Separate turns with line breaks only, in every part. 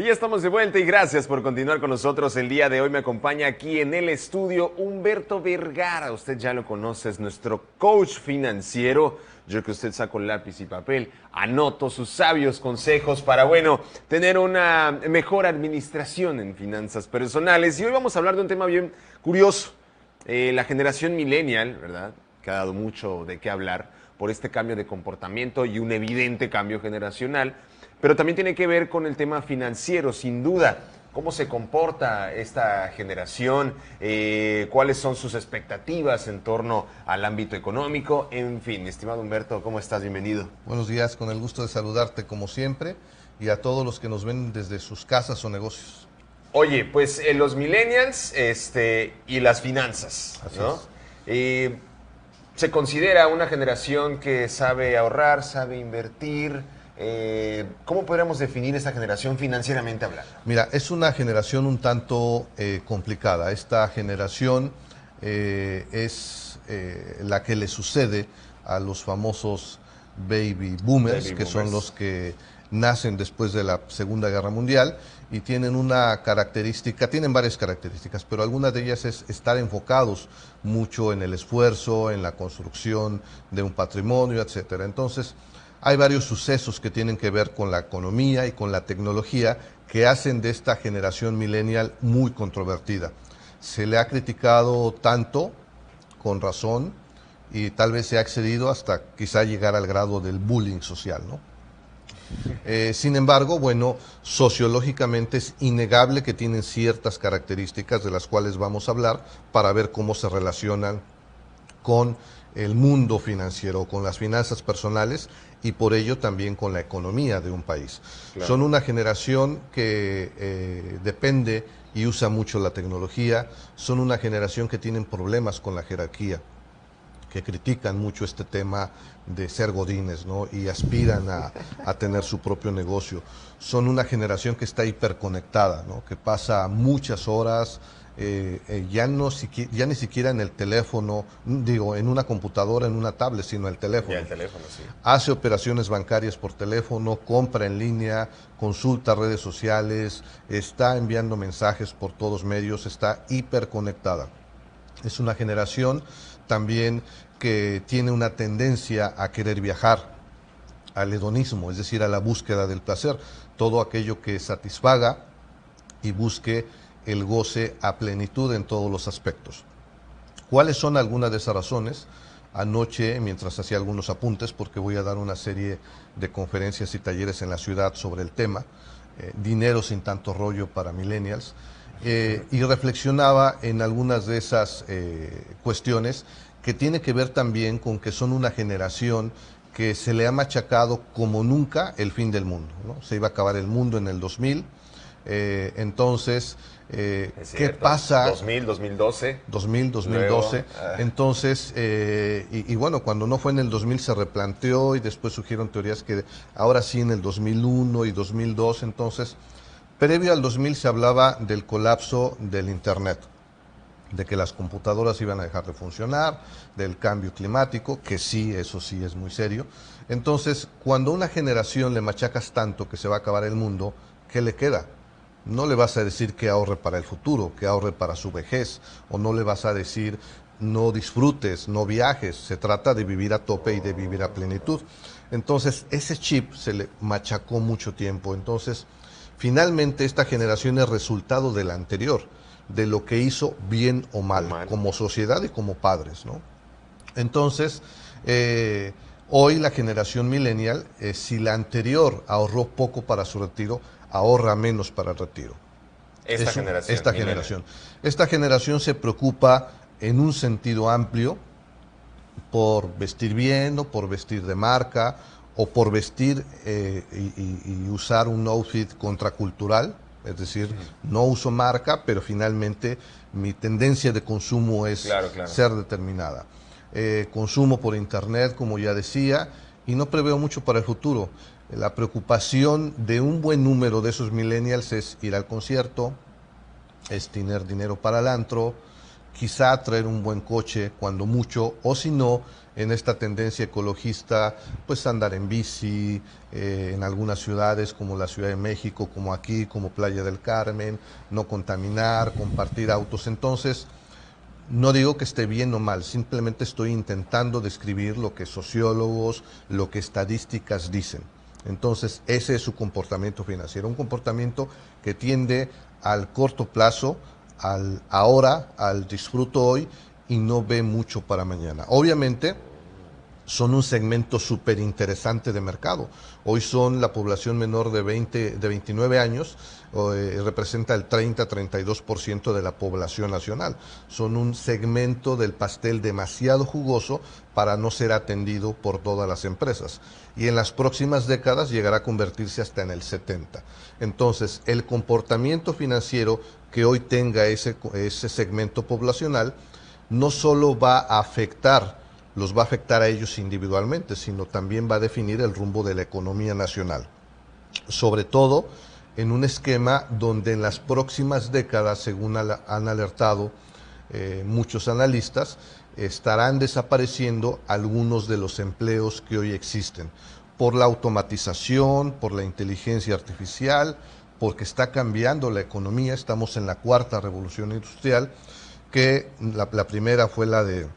Y ya estamos de vuelta y gracias por continuar con nosotros. El día de hoy me acompaña aquí en el estudio Humberto Vergara. Usted ya lo conoce, es nuestro coach financiero. Yo que usted saca un lápiz y papel, anoto sus sabios consejos para, bueno, tener una mejor administración en finanzas personales. Y hoy vamos a hablar de un tema bien curioso. La generación millennial, ¿verdad? Que ha dado mucho de qué hablar por este cambio de comportamiento y un evidente cambio generacional. Pero también tiene que ver con el tema financiero, sin duda. ¿Cómo se comporta esta generación? ¿Cuáles son sus expectativas en torno al ámbito económico? En fin, estimado Humberto, ¿cómo estás? Bienvenido.
Buenos días, con el gusto de saludarte como siempre y a todos los que nos ven desde sus casas o negocios.
Oye, pues los millennials y las finanzas,
Así
¿no?
es.
Se considera una generación que sabe ahorrar, sabe invertir. ¿Cómo podríamos definir esta generación financieramente hablando?
Mira, es una generación un tanto complicada. Esta generación es la que le sucede a los famosos baby boomers, que son los que nacen después de la Segunda Guerra Mundial y tienen una característica, tienen varias características, pero algunas de ellas es estar enfocados mucho en el esfuerzo, en la construcción de un patrimonio, etcétera. Entonces, hay varios sucesos que tienen que ver con la economía y con la tecnología que hacen de esta generación millennial muy controvertida. Se le ha criticado tanto, con razón, y tal vez se ha excedido hasta quizá llegar al grado del bullying social, ¿no? Sin embargo, bueno, sociológicamente es innegable que tienen ciertas características de las cuales vamos a hablar para ver cómo se relacionan con el mundo financiero, con las finanzas personales y por ello también con la economía de un país. Claro. Son una generación que depende y usa mucho la tecnología, son una generación que tienen problemas con la jerarquía, que critican mucho este tema de ser godines, ¿no? Y aspiran a tener su propio negocio. Son una generación que está hiperconectada, ¿no? Que pasa muchas horas, ya ni siquiera en el teléfono, digo, en una computadora, en una tablet, sino el teléfono.
Ya el teléfono, sí.
Hace operaciones bancarias por teléfono, compra en línea, consulta redes sociales, está enviando mensajes por todos medios, está hiperconectada. Es una generación también que tiene una tendencia a querer viajar, al hedonismo, es decir, a la búsqueda del placer, todo aquello que satisfaga y busque el goce a plenitud en todos los aspectos. ¿Cuáles son algunas de esas razones? Anoche, mientras hacía algunos apuntes, porque voy a dar una serie de conferencias y talleres en la ciudad sobre el tema, dinero sin tanto rollo para millennials, y reflexionaba en algunas de esas cuestiones que tiene que ver también con que son una generación que se le ha machacado como nunca el fin del mundo, ¿no? Se iba a acabar el mundo en el 2000, entonces, ¿qué pasa?
2000, 2012.
2000, 2012.
Luego,
entonces, y bueno, cuando no fue en el 2000 se replanteó y después surgieron teorías que ahora sí en el 2001 y 2002, entonces, previo al 2000 se hablaba del colapso del Internet, de que las computadoras iban a dejar de funcionar, del cambio climático, que sí, eso sí es muy serio. Entonces, cuando a una generación le machacas tanto que se va a acabar el mundo, ¿qué le queda? No le vas a decir que ahorre para el futuro, que ahorre para su vejez, o no le vas a decir no disfrutes, no viajes, se trata de vivir a tope y de vivir a plenitud. Entonces, ese chip se le machacó mucho tiempo. Entonces, finalmente esta generación es resultado de la anterior, de lo que hizo bien o mal, como sociedad y como padres, ¿no? Entonces, hoy la generación millennial, si la anterior ahorró poco para su retiro, ahorra menos para el retiro. Esta generación se preocupa en un sentido amplio por vestir bien o por vestir de marca o por vestir y usar un outfit contracultural. Es decir, no uso marca, pero finalmente mi tendencia de consumo es ser determinada. Consumo por internet, como ya decía, y no preveo mucho para el futuro. La preocupación de un buen número de esos millennials es ir al concierto, es tener dinero para el antro, quizá traer un buen coche cuando mucho, o si no, en esta tendencia ecologista, pues andar en bici, en algunas ciudades como la Ciudad de México, como aquí, como Playa del Carmen, no contaminar, compartir autos. Entonces, no digo que esté bien o mal, simplemente estoy intentando describir lo que sociólogos, lo que estadísticas dicen. Entonces, ese es su comportamiento financiero, un comportamiento que tiende al corto plazo, al ahora, al disfruto hoy y no ve mucho para mañana. Obviamente, son un segmento súper interesante de mercado. Hoy son la población menor de 29 años, representa el 30-32% de la población nacional. Son un segmento del pastel demasiado jugoso para no ser atendido por todas las empresas. Y en las próximas décadas llegará a convertirse hasta en el 70%. Entonces, el comportamiento financiero que hoy tenga ese segmento poblacional no solo los va a afectar a ellos individualmente, sino también va a definir el rumbo de la economía nacional. Sobre todo en un esquema donde en las próximas décadas, según han alertado muchos analistas, estarán desapareciendo algunos de los empleos que hoy existen, por la automatización, por la inteligencia artificial, porque está cambiando la economía. Estamos en la cuarta revolución industrial, que la primera fue la del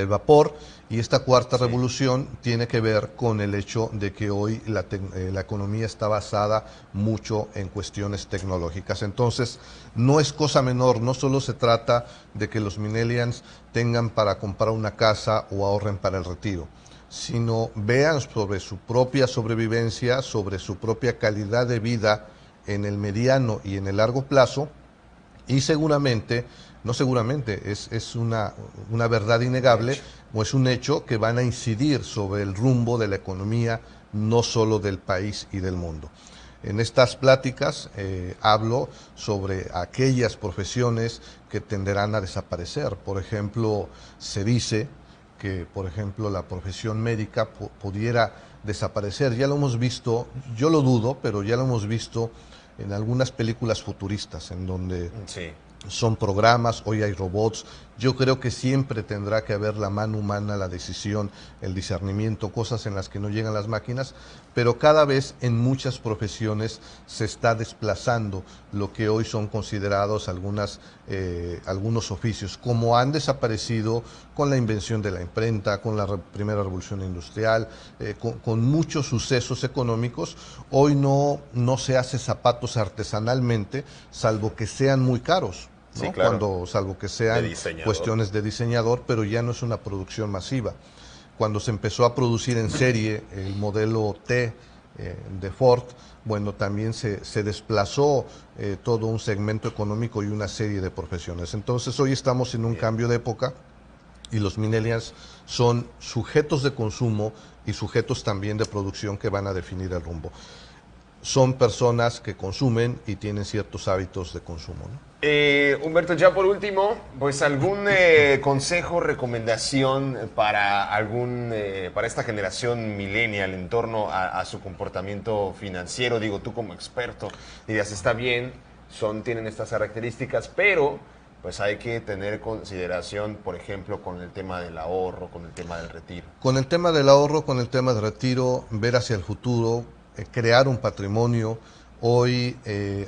vapor, y esta cuarta revolución tiene que ver con el hecho de que hoy la economía está basada mucho en cuestiones tecnológicas. Entonces, no es cosa menor, no solo se trata de que los millennials tengan para comprar una casa o ahorren para el retiro, sino vean sobre su propia sobrevivencia, sobre su propia calidad de vida en el mediano y en el largo plazo, y seguramente, no seguramente, es una verdad innegable, o es un hecho que van a incidir sobre el rumbo de la economía, no solo del país y del mundo. En estas pláticas hablo sobre aquellas profesiones que tenderán a desaparecer. Por ejemplo, se dice que, por ejemplo, la profesión médica pudiera desaparecer. Ya lo hemos visto, yo lo dudo, pero ya lo hemos visto en algunas películas futuristas, en donde son programas, hoy hay robots. Yo creo que siempre tendrá que haber la mano humana, la decisión, el discernimiento, cosas en las que no llegan las máquinas, pero cada vez en muchas profesiones se está desplazando lo que hoy son considerados algunos oficios, como han desaparecido con la invención de la imprenta, con la primera revolución industrial, con muchos sucesos económicos. Hoy no se hace zapatos artesanalmente, salvo que sean muy caros. ¿no?
Sí, claro.
Salvo que sean cuestiones de diseñador, pero ya no es una producción masiva. Cuando se empezó a producir en serie el modelo T de Ford, bueno, también se desplazó todo un segmento económico y una serie de profesiones. Entonces hoy estamos en un cambio de época y los millennials son sujetos de consumo y sujetos también de producción que van a definir el rumbo. Son personas que consumen y tienen ciertos hábitos de consumo, ¿no?
Humberto, ya por último, pues algún consejo, recomendación para esta generación millennial en torno a su comportamiento financiero. Digo, tú como experto dirías, está bien, tienen estas características, pero pues hay que tener consideración, por ejemplo, con el tema del ahorro, con el tema del retiro.
Con el tema del ahorro, con el tema del retiro, ver hacia el futuro, crear un patrimonio. Hoy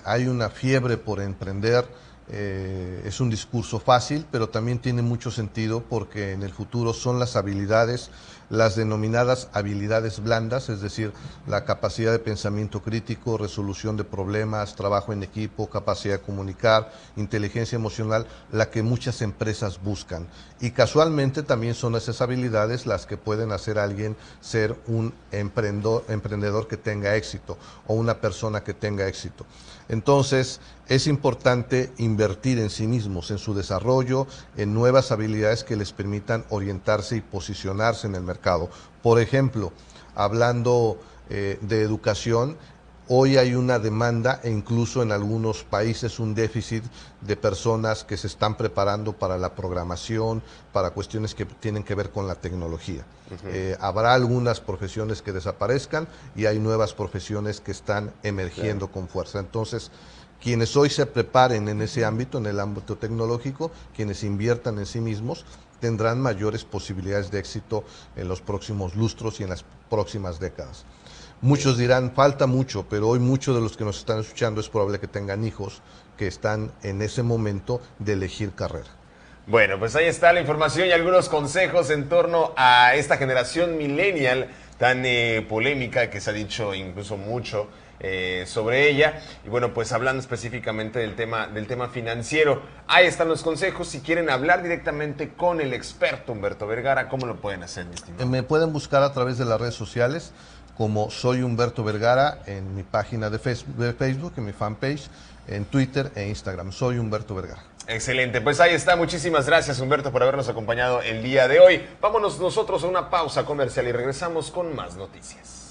hay una fiebre por emprender. Es un discurso fácil, pero también tiene mucho sentido porque en el futuro son las habilidades, las denominadas habilidades blandas, es decir, la capacidad de pensamiento crítico, resolución de problemas, trabajo en equipo, capacidad de comunicar, inteligencia emocional, la que muchas empresas buscan. Y casualmente también son esas habilidades las que pueden hacer a alguien ser un emprendedor que tenga éxito o una persona que tenga éxito. Entonces, es importante invertir en sí mismos, en su desarrollo, en nuevas habilidades que les permitan orientarse y posicionarse en el mercado. Por ejemplo, hablando de educación, hoy hay una demanda e incluso en algunos países un déficit de personas que se están preparando para la programación, para cuestiones que tienen que ver con la tecnología. Habrá algunas profesiones que desaparezcan y hay nuevas profesiones que están emergiendo con fuerza. Entonces, quienes hoy se preparen en ese ámbito, en el ámbito tecnológico, quienes inviertan en sí mismos, tendrán mayores posibilidades de éxito en los próximos lustros y en las próximas décadas. Muchos dirán, falta mucho, pero hoy muchos de los que nos están escuchando es probable que tengan hijos que están en ese momento de elegir carrera.
Bueno, pues ahí está la información y algunos consejos en torno a esta generación millennial tan polémica, que se ha dicho incluso mucho sobre ella. Y bueno, pues hablando específicamente del tema financiero, ahí están los consejos. Si quieren hablar directamente con el experto Humberto Vergara, ¿cómo lo pueden hacer, mi estimado?
Me pueden buscar a través de las redes sociales como Soy Humberto Vergara en mi página de Facebook, en mi fanpage, en Twitter e Instagram. Soy Humberto Vergara.
Excelente, pues ahí está. Muchísimas gracias, Humberto, por habernos acompañado el día de hoy. Vámonos nosotros a una pausa comercial y regresamos con más noticias.